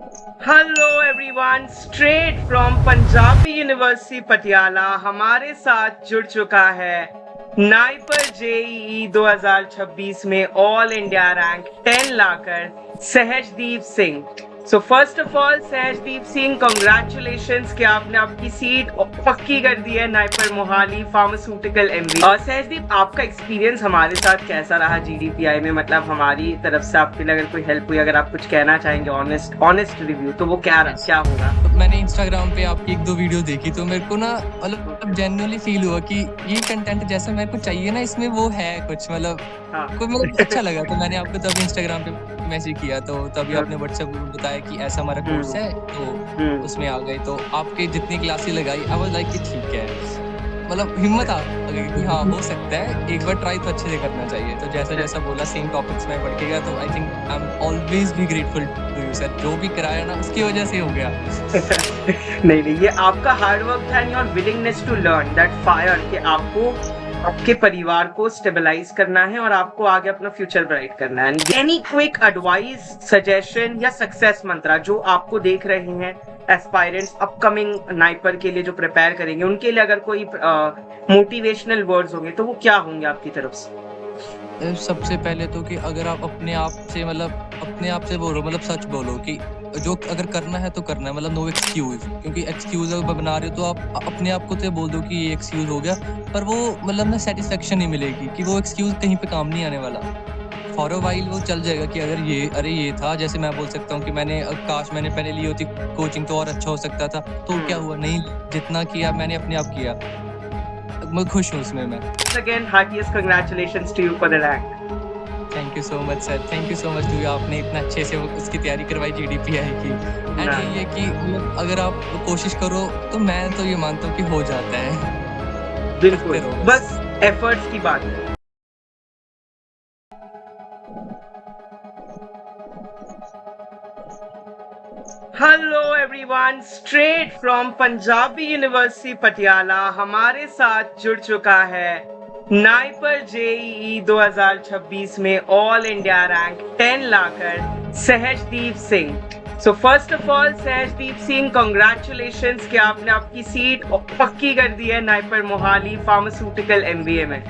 Hello everyone, straight from Punjabi university Patiala हमारे साथ जुड़ चुका है नाइपर जेईई 2026 में ऑल इंडिया रैंक 10 लाकर Sahajdeep Singh. So first of all Sahajdeep Singh, congratulations कि आपने आपकी सीट पक्की कर दी है नाइपर मोहाली फार्मास्यूटिकल एमबी। और सहजदीप, आपका एक्सपीरियंस हमारे साथ कैसा रहा जीडीपीआई में? मतलब हमारी तरफ से आपके लिए अगर कोई हेल्प हुई, अगर आप कुछ कहना चाहेंगे ऑनेस्ट रिव्यू, तो वो क्या होगा? मैंने इंस्टाग्राम पे आपकी एक दो वीडियो देखी तो मेरे को ना मतलब जेन्युइनली फील हुआ कि ये कंटेंट जैसा मेरे को चाहिए ना, इसमें वो है कुछ मतलब कोई मतलब अच्छा लगा। तो मैंने आपको तब इंस्टाग्राम पे मैसेज किया, तो तभी आपने व्हाट्सएप ग्रुप बताया कि ऐसा हमारा कोर्स है, तो उसमें आ गए। तो आपके जितनी क्लासेस लगाई आई वाज लाइक कि ठीक है, मतलब हिम्मत आ गई कि हाँ हो सकता है, एक बार ट्राई तो अच्छे से करना चाहिए। तो जैसा जैसा बोला सेम टॉपिक्स में बढ़ गया, तो I think I am always be grateful to you sir. जो भी कराया ना उसकी वजह से हो गया। नहीं, ये आपका हार्ड वर्क था and your willingness to learn, that fire, कि आपको आपके परिवार को स्टेबलाइज करना है और आपको आगे अपना फ्यूचर ब्राइट करना है। एनी क्विक एडवाइस, सजेशन या सक्सेस मंत्रा जो आपको देख रहे हैं एस्पायरेंट्स अपकमिंग नाइपर के लिए जो प्रिपेयर करेंगे, उनके लिए अगर कोई मोटिवेशनल वर्ड्स होंगे तो वो क्या होंगे आपकी तरफ से? सबसे पहले तो कि अगर आप अपने आप से बोलो, मतलब सच बोलो कि जो अगर करना है तो करना है, मतलब नो एक्सक्यूज। क्योंकि एक्सक्यूज अगर बना रहे हो तो आप अपने आप को तो बोल दो कि ये एक्सक्यूज हो गया, पर वो मतलब ना सेटिस्फेक्शन नहीं मिलेगी कि वो एक्सक्यूज कहीं पे काम नहीं आने वाला। फॉर अ वाइल वो चल जाएगा कि अगर ये था, जैसे मैं बोल सकता हूँ कि काश मैंने पहले ली होती कोचिंग तो और अच्छा हो सकता था। तो क्या हुआ, नहीं, जितना किया मैंने अपने आप किया, मैं खुश हूँ उसमें। मैं again heartiest congratulations to you for the rank. Thank you so much sir, thank you so much to you. आपने इतना अच्छे से उसकी तैयारी करवाई जीडीपीआई की। एंड ये कि अगर आप कोशिश करो तो मैं तो ये मानता हूँ कि हो जाता है। बिल्कुल, बस एफर्ट्स की बात है। Hello everyone, straight from Punjabi university Patiala हमारे साथ जुड़ चुका है नाइपर जेईई 2026 में ऑल इंडिया रैंक 10 लाकर Sahajdeep Singh. So first of all Sahajdeep Singh, congratulations कि आपने आपकी सीट पक्की कर दी है नाइपर मोहाली फार्मास्यूटिकल एमबीए में।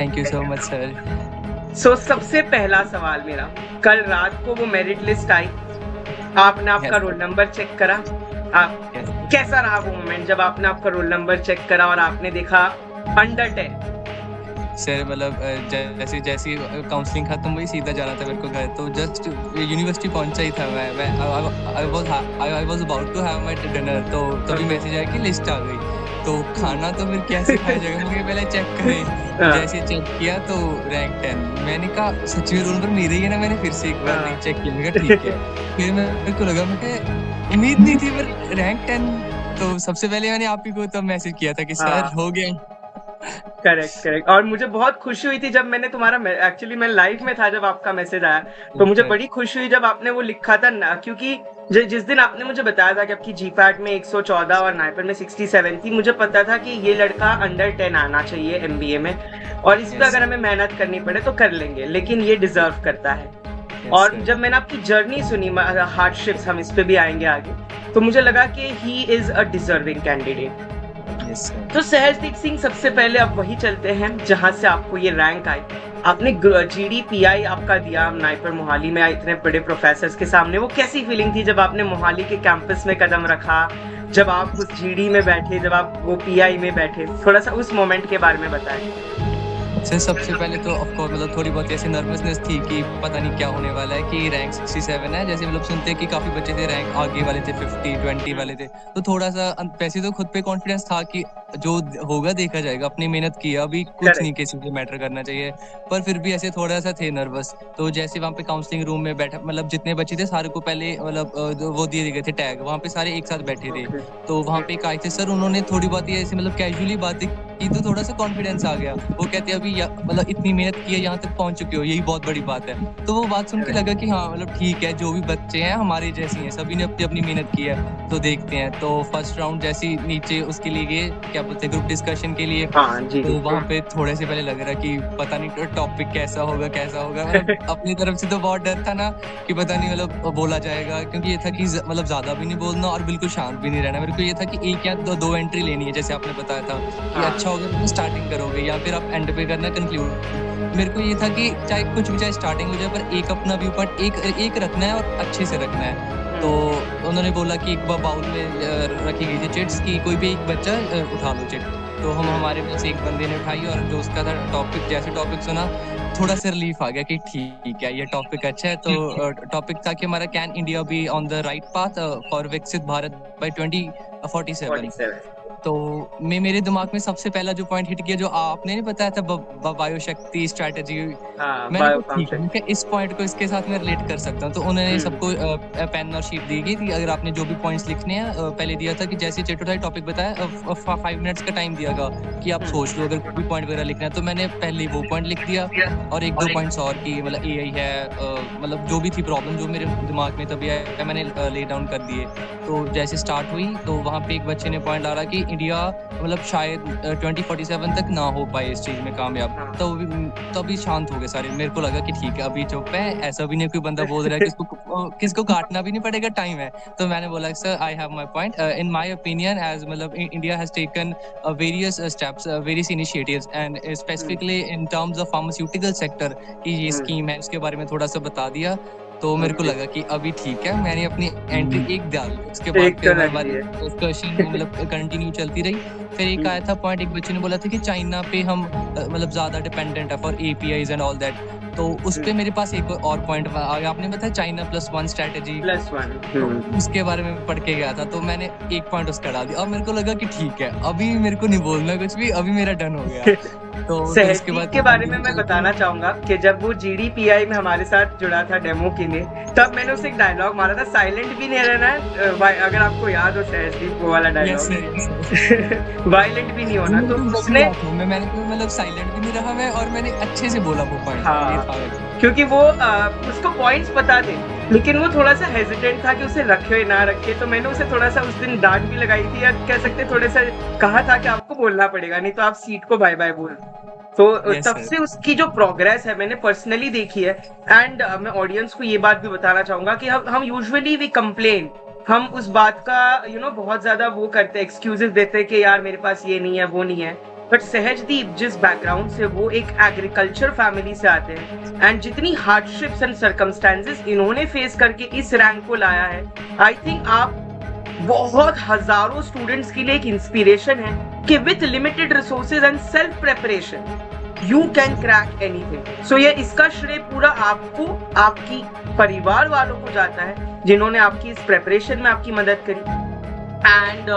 Thank you so much sir. So सबसे पहला सवाल मेरा, कल रात को वो मेरिट लिस्ट आई, आपने आपका रोल नंबर चेक करा, कैसा रहा वो मोमेंट जब आपने आपका रोल नंबर चेक करा और आपने देखा अंडर 10? सर मतलब जैसे जैसे काउंसलिंग खत्म हुई सीधा जाना था मेरे को घर, तो जस्ट यूनिवर्सिटी पहुंचा ही था मैं I was about to have my dinner, तो तभी मैसेज आया कि लिस्ट आ गई। तो खाना तो फिर कैसे खाया जाएगा, मुझे पहले चेक करें। जैसे चेक किया तो रैंक 10। मैंने कहा सच में रोल नंबर मेरा ही है ना, मैंने फिर से एक बार चेक किया, मैं ठीक है। फिर मेरे को लगा, मैं उम्मीद नहीं थी पर रैंक 10। तो सबसे पहले मैंने आप ही को तो मैसेज किया था कि सर हो गया। करेक्ट। और मुझे बहुत खुशी हुई थी जब मैंने तुम्हारा, एक्चुअली मैं लाइव में था जब आपका मैसेज आया, तो मुझे बड़ी खुशी हुई जब आपने वो लिखा था ना, क्योंकि जिस दिन आपने मुझे बताया था कि आपकी जीपैट में 114 और नाइपर में 67 थी, मुझे पता था कि ये लड़का अंडर 10 आना चाहिए एमबीए में, और इस पर अगर हमें मेहनत करनी पड़े तो कर लेंगे, लेकिन ये डिजर्व करता है। और जब मैंने आपकी जर्नी सुनी, हार्डशिप्स, हम इस पे भी आएंगे आगे, तो मुझे लगा कि he is a deserving candidate. तो सहजदीप सिंह, सबसे पहले अब वही चलते हैं जहां से आपको ये रैंक आई। आपने जीडीपीआई आपका दिया नाइपर मोहाली में इतने बड़े प्रोफेसर्स के सामने, वो कैसी फीलिंग थी जब आपने मोहाली के कैंपस में कदम रखा, जब आप उस जीडी में बैठे, जब आप वो पीआई में बैठे? थोड़ा सा उस मोमेंट के बारे में बताएं। सर सबसे पहले तो ऑफ कोर्स मतलब थोड़ी बहुत ऐसी नर्वसनेस थी कि पता नहीं क्या होने वाला है, कि रैंक 67 है, जैसे मतलब सुनते हैं कि काफी बच्चे थे रैंक आगे वाले थे, 50-20 वाले थे, तो थोड़ा सा वैसे तो खुद पे कॉन्फिडेंस था कि जो होगा देखा जाएगा, अपनी मेहनत किया, अभी कुछ नहीं किसी पे मैटर करना चाहिए, पर फिर भी ऐसे थोड़ा सा थे नर्वस। तो जैसे वहाँ पे काउंसलिंग रूम में बैठा, मतलब जितने बच्चे थे सारे को पहले मतलब वो दिए गए थे टैग, वहाँ पे सारे एक साथ बैठे थे। तो वहाँ पे एक आए थे सर, उन्होंने थोड़ी बहुत ऐसे मतलब कैजुअली बातें की, तो थोड़ा सा कॉन्फिडेंस आ गया। वो कहते हैं अभी मतलब इतनी मेहनत की है, यहाँ तक पहुंच चुके हो, यही बहुत बड़ी बात है। तो वो बात सुन के लगा कि हाँ मतलब ठीक है, जो भी बच्चे हैं हमारे जैसे हैं, सभी ने अपनी अपनी मेहनत की है, तो देखते हैं। तो फर्स्ट राउंड जैसे ही नीचे उसके लिए गए, क्या बोलते हैं, ग्रुप डिस्कशन के लिए, तो वहाँ पे थोड़े से पहले लग रहा कि पता नहीं टॉपिक कैसा होगा मतलब अपनी तरफ से तो बहुत डर था ना कि पता नहीं मतलब बोला जाएगा, क्योंकि ये था कि मतलब ज्यादा भी नहीं बोलना और बिल्कुल शांत भी नहीं रहना। मेरे को ये था कि एक या दो एंट्री लेनी है, जैसे आपने बताया था कि अच्छा होगा तो स्टार्टिंग करोगे या फिर आप एंड पे करना कंक्लूड। मेरे को ये था कि चाहे कुछ भी, चाहे स्टार्टिंग हो जाए, पर एक अपना व्यू पॉइंट एक रखना है और अच्छे से रखना है। तो उन्होंने बोला कि एक बाउल में रखी गई थी चिट्स की, कोई भी एक बच्चा उठा लो चिट। तो हम हमारे में से एक बंदे ने उठाई और जो उसका था टॉपिक, जैसे टॉपिक सुना थोड़ा सा रिलीफ आ गया कि ठीक है ये टॉपिक अच्छा है। तो टॉपिक था कि हमारा can India be on the right path for विकसित भारत बाय 2047। तो मेरे दिमाग में सबसे पहला जो पॉइंट हिट किया, जो आपने नहीं बताया था वायु शक्ति स्ट्रेटेजी, मैंने कहा ठीक है, इस पॉइंट को इसके साथ मैं रिलेट कर सकता हूँ। तो उन्होंने सबको पेन और शीट दी गई थी, अगर आपने जो भी पॉइंट्स लिखने हैं, पहले दिया था कि जैसे चेटोटाई टॉपिक बताया 5 मिनट्स का टाइम दिया गया कि आप सोच लो अगर कोई पॉइंट वगैरह लिखना है। तो मैंने पहले वो पॉइंट लिख दिया और एक दो पॉइंट्स और की, मतलब एआई है, मतलब जो भी थी प्रॉब्लम जो मेरे दिमाग में तभी आया, मैंने ले डाउन कर दिए। तो जैसे स्टार्ट हुई तो वहाँ पे एक बच्चे ने पॉइंट डाला कि इंडिया मतलब शायद 2047 तक ना हो पाए इस चीज में कामयाब। तो तभी शांत हो गए सारे। मेरे को लगा कि ठीक है अभी चुप है, ऐसा भी नहीं कोई बंदा बोल रहा है किसको काटना भी नहीं पड़ेगा, टाइम है। तो मैंने बोला sir I have my point, in my opinion as मतलब India has taken various steps, various initiatives and specifically in terms of pharmaceutical sector की ये स्कीम है, उसके बारे में थोड़ा सा बता दिया। तो मेरे को लगा कि अभी ठीक है, मैंने अपनी एंट्री एक डाल, उसके बाद फिर हमारी डिस्कशन मतलब कंटिन्यू चलती रही। फिर एक आया था पॉइंट, एक बच्चे ने बोला था कि चाइना पे हम मतलब ज्यादा डिपेंडेंट है for APIs and all that. तो उस पे मेरे पास एक और पॉइंट आ गया, आपने बताया चाइना +1 स्ट्रेटेजी, तो उसके बारे में पढ़ के गया था। तो मैंने एक पॉइंट उसका डाल दिया और मेरे को लगा कि ठीक है अभी मेरे को नहीं बोलना कुछ भी, अभी मेरा डन हो गया। तो उसके बाद के बारे में मैं बताना चाहूंगा कि जब वो जीडीपीआई में हमारे साथ जुड़ा था डेमो के लिए, तब मैंने उसे एक डायलॉग मारा था, साइलेंट भी नहीं रहना है, अगर आपको याद हो सहजदीप वो वाला डायलॉग, वायलेंट भी नहीं होना। तो उसने मैंने मतलब साइलेंट भी नहीं रहा मैं, और मैंने अच्छे से बोला वो पॉइंट, क्योंकि वो उसको पॉइंट्स पता थे, लेकिन वो थोड़ा सा हेजिटेंट था कि उसे रखे ना रखे। तो मैंने उसे थोड़ा सा उस दिन डांट भी लगाई थी, या कह सकते थोड़ा सा कहा था कि आपको बोलना पड़ेगा, नहीं तो आप सीट को बाय बाय बोल। तो तब से उसकी जो प्रोग्रेस है मैंने पर्सनली देखी है। एंड मैं ऑडियंस को ये बात भी बताना चाहूंगा कि हम यूजुअली वी कंप्लेन, हम उस बात का बहुत ज्यादा वो करते, एक्सक्यूजेस देते कि यार मेरे पास ये नहीं है वो नहीं है। बट सहजदीप जिस बैकग्राउंड से, वो एक एग्रीकल्चर फैमिली से आते हैं, एंड जितनी हार्डशिप्स एंड सर्कमस्टेंसेस इन्होंने फेस करके इस रैंक को लाया है, आई थिंक आप बहुत हजारों स्टूडेंट्स के लिए एक इंस्पिरेशन है कि with limited resources and self preparation you can crack anything. So ये इसका श्रेय पूरा आपको, आपकी परिवार वालों को जाता है जिन्होंने आपकी इस प्रेपरेशन में आपकी मदद करी। एंड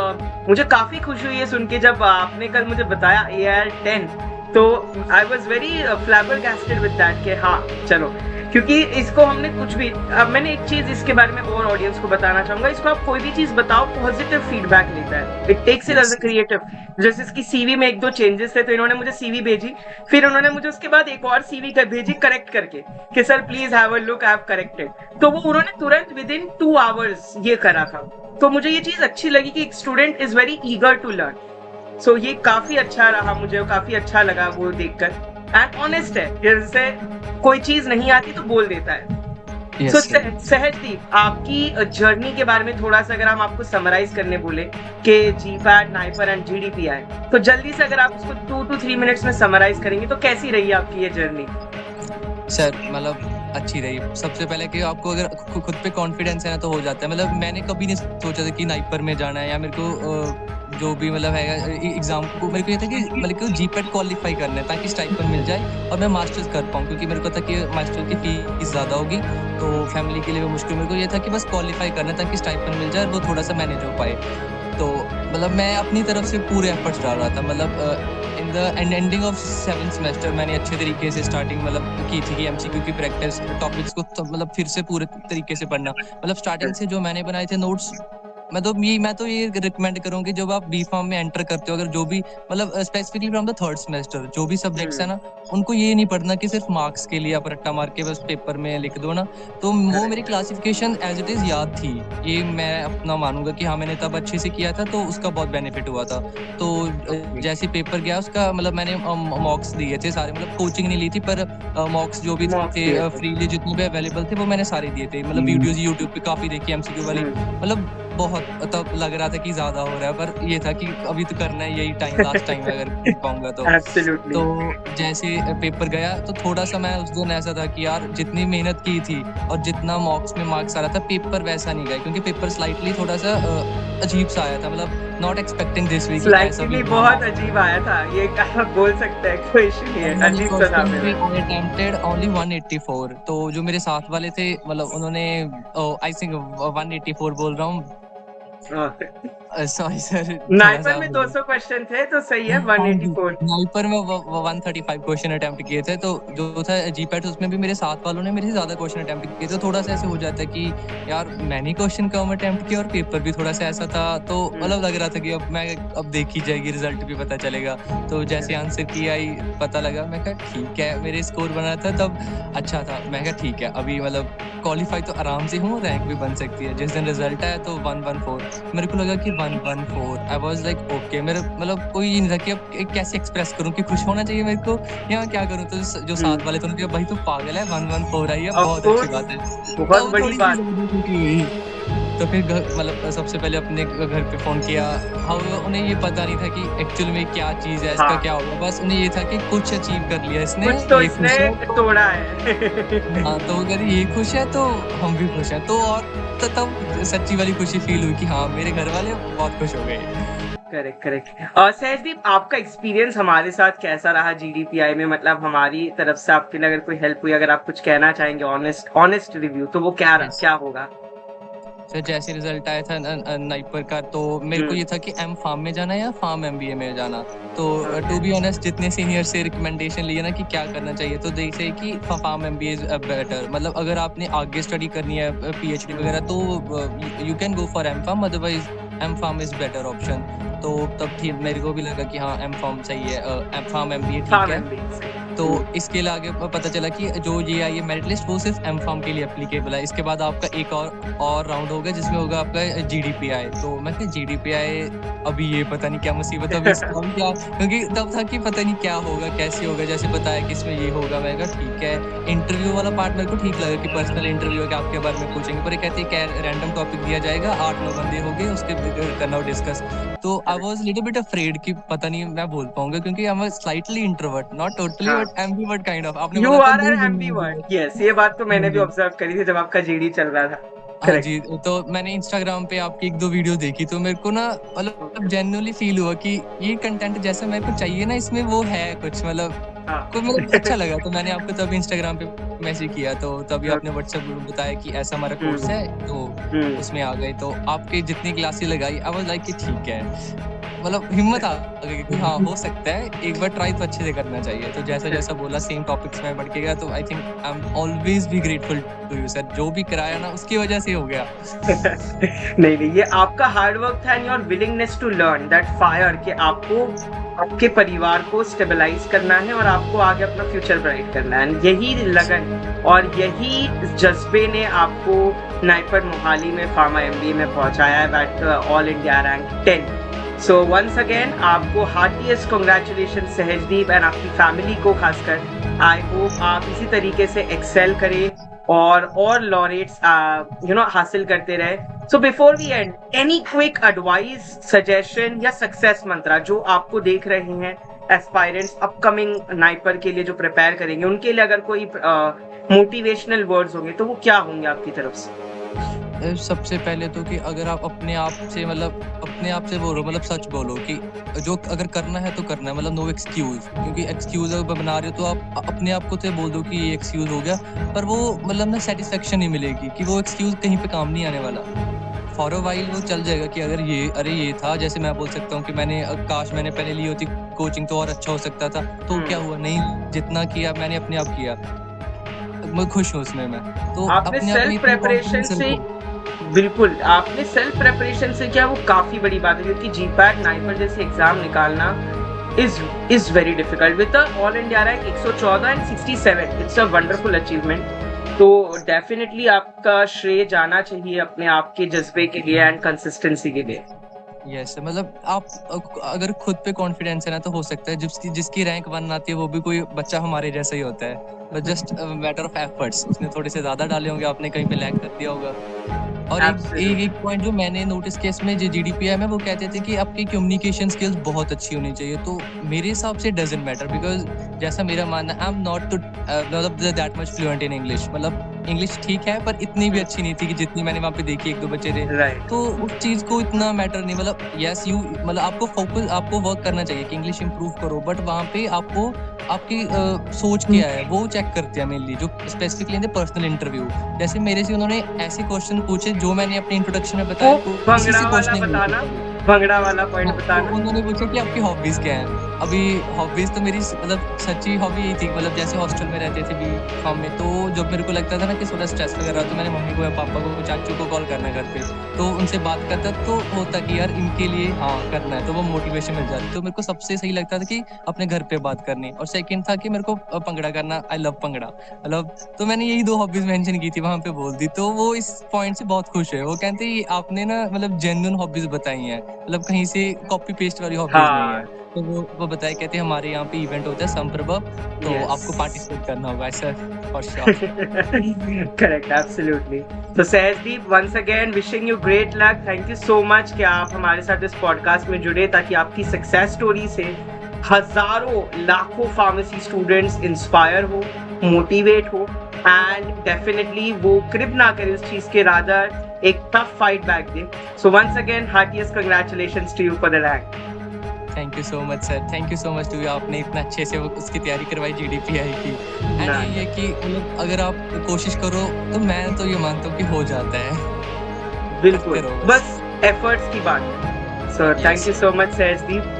मुझे काफी खुशी हुई है सुन के, जब आपने कल मुझे बताया AR10, तो I was very flabbergasted with that कि हाँ चलो, क्योंकि इसको हमने कुछ भी, अब मैंने एक चीज इसके बारे में और ऑडियंस को बताना चाहूंगा, इसको आप कोई भी चीज बताओ पॉजिटिव फीडबैक लेता है, it takes it as a creative. जैसे इसकी सीवी में 1-2 चेंजेस थे, तो इन्होंने मुझे सीवी भेजी, फिर उन्होंने मुझे उसके बाद एक और सीवी भेजी करेक्ट करके कि sir please have a look, I have corrected. तो वो उन्होंने तुरंत विद इन 2 आवर्स ये करा था। तो मुझे ये चीज अच्छी लगी कि एक student is very eager to learn. So ये काफी अच्छा रहा, मुझे काफी अच्छा लगा वो देखकर। एंड ऑनेस्ट है, जैसे कोई चीज नहीं आती तो बोल देता है। So, सहजदीप आपकी जर्नी के बारे में थोड़ा सा अगर हम आपको समराइज करने बोले कि GPAT, नाइपर एंड GDPI, तो जल्दी से अगर आप उसको 2 to 3 मिनट्स में समराइज करेंगे तो कैसी रही आपकी ये जर्नी? सर मतलब अच्छी रही। सबसे पहले कि आपको अगर खुद पे कॉन्फिडेंस है ना तो हो जाता है। मतलब मैंने कभी नहीं सोचा था कि नाइपर में जाना है, या मेरे को जो भी मतलब है एग्जाम को, मेरे को ये था कि मतलब GPAT क्वालिफाई करना है ताकि स्टाइपेंड मिल जाए और मैं मास्टर्स कर पाऊँ, क्योंकि मेरे को था कि मास्टर की फीस ज़्यादा होगी तो फैमिली के लिए भी मुश्किल। मेरे को ये था कि बस क्वालिफाई करना है ताकि स्टाइपेंड मिल जाए और वो थोड़ा सा मैनेज हो पाए। तो मतलब मैं अपनी तरफ से पूरे एफर्ट्स डाल रहा था। मतलब in the ending of 7th semester मैंने अच्छे तरीके से स्टार्टिंग मतलब की थी कि MCQ की प्रैक्टिस, टॉपिक्स को तो मतलब फिर से पूरे तरीके से पढ़ना। मतलब स्टार्टिंग से जो मैंने बनाए थे नोट्स मैं तो ये रिकमेंड करूंगी, जब आप बी फार्म में एंटर करते हो, अगर जो भी मतलब specifically from the third semester जो भी सब्जेक्ट्स है ना, उनको ये नहीं पढ़ना कि सिर्फ मार्क्स के लिए आप रट्टा मार के बस पेपर में लिख दो ना। तो वो मेरी क्लासिफिकेशन एज इट इज याद थी, ये मैं अपना मानूंगा कि हाँ मैंने तब अच्छे से किया था, तो उसका बहुत बेनिफिट हुआ था। तो जैसे पेपर गया उसका मतलब मैंने मॉक्स दिए थे सारे, मतलब कोचिंग नहीं ली थी, पर मॉक्स जो भी थे फ्रीली जितने भी अवेलेबल थे वो मैंने सारे दिए थे। मतलब वीडियोस यूट्यूब पे काफी देखी एमसीक्यू वाली, मतलब बहुत तब लग रहा था कि ज्यादा हो रहा है, पर ये था कि अभी तो करना है, यही टाइम लास्ट टाइम अगर कर पाऊंगा तो। तो जैसे पेपर गया तो थोड़ा सा मैं उस दिन ऐसा था कि यार जितनी मेहनत की थी और जितना मॉक्स में मार्क्स आ रहा था, पेपर वैसा नहीं गया, क्योंकि पेपर स्लाइटली थोड़ा सा अजीब सा आया था, मतलब नॉट एक्सपेक्टिंग दिस वीक ऐसा भी बहुत अजीब आया था, ये बोल सकते हैं, कोई इशू नहीं है, अजीब सा था। I attempted only 184, तो जो मेरे साथ वाले थे मतलब उन्होंने आई थिंक 184 बोल रहा हूँ, सॉरी सर, नाइपर में 200 क्वेश्चन थे तो सही है, 184 नाइपर में 135 क्वेश्चन अटेम्प्ट किए थे, तो जो था जीपैट उसमें भी मेरे साथ वालों ने मेरे से ज्यादा क्वेश्चन अटेम्प्ट किए थे। तो थोड़ा सा ऐसे हो जाता है कि यार मैंने क्वेश्चन कम अटेम्प्ट किया और पेपर भी थोड़ा सा ऐसा था, तो मतलब लग रहा था कि अब देखी जाएगी, रिजल्ट भी पता चलेगा। तो जैसे आंसर की आई पता लगा, मैं कहा ठीक है, मेरे स्कोर बना था तब अच्छा था, मैं कहा ठीक है अभी मतलब क्वालिफाई तो आराम से हूँ, रैंक भी बन सकती है। जिस दिन रिजल्ट आया तो 114, मेरे को लगा कि 114, आई वाज लाइक ओके, मेरे मतलब कोई ये नहीं था कि अब कैसे एक्सप्रेस करूं कि खुश होना चाहिए मेरे को या क्या करूं। तो जो साथ वाले थे उन्होंने कहा भाई तू पागल है, 114 आई है, बहुत अच्छी बात है, बहुत बड़ी बात। तो फिर मतलब सबसे पहले अपने घर पे फोन किया, हाँ उन्हें ये पता नहीं था कि एक्चुअल में क्या चीज है, इसका क्या होगा, बस उन्हें ये था कि कुछ अचीव कर लिया इसने, कुछ तो इसने तोड़ा है। हाँ तो अगर ये खुश है तो हम भी खुश हैं, तो और तब सच्ची वाली खुशी फील हुई कि हाँ मेरे घर वाले बहुत खुश हो गए। करेक्ट। और सहजदीप, आपका एक्सपीरियंस हमारे साथ कैसा रहा जीडीपीआई में? मतलब हमारी तरफ से आपके लिए अगर कोई हेल्प हुई, अगर आप कुछ कहना चाहेंगे ऑनेस्ट रिव्यू, तो वो क्या होगा? सर जैसे रिजल्ट आया था नाइपर का, तो मेरे को ये था कि एम फार्म में जाना या फार्म एमबीए में जाना। तो टू बी ऑनेस्ट जितने सीनियर से रिकमेंडेशन लिए ना कि क्या करना चाहिए, तो जैसे कि फार्म एमबीए इज बेटर, मतलब अगर आपने आगे स्टडी करनी है पीएचडी वगैरह तो you can go for M pharm, otherwise M pharm is better option. तो तब ठीक मेरे को भी लगा कि हाँ एम फार्म सही है, एम फार्म एमबीए ठीक है। तो इसके लिए आगे पता चला कि जो ये आई है मेरिट लिस्ट वो सिर्फ एम फार्म के लिए एप्लीकेबल है। इसके बाद आपका एक और राउंड होगा जिसमें होगा आपका जीडीपीआई। तो मैं क्या जीडीपीआई, अभी ये पता नहीं क्या मुसीबत अभी क्या, क्योंकि तब था कि पता नहीं क्या होगा कैसे होगा, जैसे बताया कि इसमें ये होगा। मैं कहा ठीक है, इंटरव्यू वाला पार्ट मेरे को ठीक लगा कि पर्सनल इंटरव्यू है कि आपके बारे में पूछेंगे, पर ये कहते हैं कि रैंडम टॉपिक दिया जाएगा, 8-9 बंदे होंगे उसके करना हो डिस्कस। तो I was little bit afraid कि पता नहीं मैं बोल पाऊंगा, क्योंकि I am slightly introvert, not totally but ambivert kind of. आपने बोला था यू आर एम्बिवर्ट, यस, ये बात तो मैंने भी ऑब्जर्व करी थी जब आपका जीडी चल रहा था। हाँ जी, तो मैंने इंस्टाग्राम पे आपकी 1-2 वीडियो देखी, तो मेरे को ना मतलब जेन्युइनली फील हुआ कि ये कंटेंट जैसा मेरे को चाहिए ना, इसमें वो है कुछ, मतलब कोई मतलब अच्छा लगा। तो मैंने आपको तभी इंस्टाग्राम पे मैसेज किया, तो तभी आपने व्हाट्सएप में बताया कि ऐसा हमारा कोर्स है, तो उसमें आ गए। तो आपकी जितनी क्लासेस लगाई आई वाज लाइक कि ठीक है, मतलब हिम्मत आ गई कि हाँ हो सकता है, एक बार ट्राई तो अच्छे से करना चाहिए। तो जैसा जैसा बोला सेम टॉपिक्स में बढ़ के गया, तो I think I am always be grateful to you sir, जो भी कराया ना उसकी वजह से हो गया। नहीं, ये आपका हार्ड वर्क था and your willingness to learn, that fire कि आपको आपके परिवार को स्टेबलाइज करना है और आपको आगे अपना फ्यूचर ब्राइट करना है। यही लगन और यही जज्बे ने आपको नाइपर मोहाली में फार्मा एमबीए में पहुंचाया है at all India rank 10। So once again आपको हार्टीएस्ट कांग्रेचुलेशन सहजदीप एंड आपकी फैमिली को खासकर। आई होप आप इसी तरीके से एक्सेल करें और लॉरेट्स हासिल करते रहे। So before we end, any quick advice, suggestion या सक्सेस मंत्रा जो आपको देख रहे हैं एस्पायरेंट्स अपकमिंग नाइपर के लिए जो प्रिपेयर करेंगे, उनके लिए अगर कोई मोटिवेशनल वर्ड्स होंगे तो वो क्या होंगे आपकी तरफ से? सबसे पहले तो कि अगर आप अपने आप से बोलो, मतलब सच बोलो कि जो अगर करना है तो करना है, मतलब नो एक्सक्यूज, क्योंकि एक्सक्यूज अगर बना रहे हो तो आप अपने आप को तो बोल दो कि ये एक्सक्यूज हो गया, पर वो मतलब ना सेटिस्फेक्शन नहीं मिलेगी कि वो एक्सक्यूज कहीं पे काम नहीं आने वाला। फॉर अ वाइल वो चल जाएगा कि अगर ये था, जैसे मैं बोल सकता हूँ कि काश मैंने पहले ली होती कोचिंग तो और अच्छा हो सकता था, तो क्या हुआ, नहीं, जितना किया मैंने अपने आप किया, मैं खुश हूँ उसमें। मैं तो आपने सेल्फ प्रिपरेशन से बिल्कुल, आपने सेल्फ प्रिपरेशन से किया वो काफ़ी बड़ी बात है क्योंकि जीपैट, नाइपर जैसे एग्ज़ाम निकालना is very difficult with the all India rank 114 and 67 it's a wonderful achievement. तो डेफिनिटली आपका श्रेय जाना चाहिए अपने आप के जज़्बे के लिए एंड कंसिस्टेंसी के लिए। यस मतलब आप अगर खुद पे कॉन्फिडेंस है ना तो हो सकता है जिसकी रैंक 1 आती है वो भी कोई बच्चा हमारे जैसा ही होता है, but just matter of efforts. उसने थोड़े से ज्यादा डाले होंगे, आपने कहीं पे लैग कर दिया होगा। और एक पॉइंट जो मैंने नोटिस किया इसमें जो जीडीपीआई में वो कहते थे कि आपकी कम्युनिकेशन स्किल्स बहुत अच्छी होनी चाहिए। तो मेरे हिसाब से डजंट मैटर, बिकॉज जैसा मेरा मानना आई एम नॉट मतलब that much fluent in English. मतलब इंग्लिश ठीक है पर इतनी भी अच्छी नहीं थी कि जितनी मैंने वहाँ पे देखी, 1-2 बच्चे थे। तो उस चीज को इतना मैटर नहीं, मतलब यस यू मतलब आपको फोकस, आपको वर्क करना चाहिए कि इंग्लिश इंप्रूव करो, बट वहाँ पे आपको आपकी सोच क्या है वो चेक करते हैं मेनली, जो specifically in the personal interview. जैसे मेरे से उन्होंने ऐसे क्वेश्चन पूछे जो मैंने अपने इंट्रोडक्शन में बताया, भंगड़ा वाला पॉइंट बताना। उन्होंने पूछा कि आपकी हॉबीज क्या है। अभी हॉबीज तो मेरी मतलब सच्ची हॉबी यही थी, मतलब जैसे हॉस्टल में रहते थे बी.कॉम में, तो जब मेरे को लगता था ना कि थोड़ा स्ट्रेस वगैरह, तो मैंने मम्मी को या पापा को, चाचू को कॉल करना घर पे, तो उनसे बात करता तो होता कि यार इनके लिए हाँ करना है, तो वो मोटिवेशन मिल जाती। तो मेरे को सबसे सही लगता था कि अपने घर पे बात करनी, और सेकंड था कि मेरे को भंगड़ा करना, आई लव भंगड़ा मतलब। तो मैंने यही 2 हॉबीज मेंशन की थी, वहां पे बोल दी, तो वो इस पॉइंट से बहुत खुश है। वो कहते आपने ना मतलब जेन्युइन हॉबीज बताई हैं, मतलब कहीं से कॉपी पेस्ट वाली हॉबीज नहीं है। तो वो बताया, कहते हमारे यहाँ पे इवेंट होता है संप्रभव, तो आपको पार्टिसिपेट करना होगा ऐसा फॉर श्योर। Correct, absolutely. तो Sahajdeep, once again wishing you great luck. Thank you so much कि आप हमारे साथ इस पॉडकास्ट में जुड़े, ताकि आपकी सक्सेस स्टोरी से हजारों लाखों फार्मेसी स्टूडेंट्स इंस्पायर हो, मोटिवेट हो, एंड डेफिनेटली वो क्रिप ना करे उस चीज के, रादर एक टफ फाइट बैक दे। So once again heartiest congratulations to you for the rank. Thank you so much sir, thank you so much to you. आपने इतना अच्छे से उसकी तैयारी करवाई जीडीपीआई की। एंड ये कि मतलब अगर आप कोशिश करो तो मैं तो ये मानता हूँ कि हो जाता है। बिल्कुल, बस एफर्ट्स की बात है। So thank you so much Sahajdeep.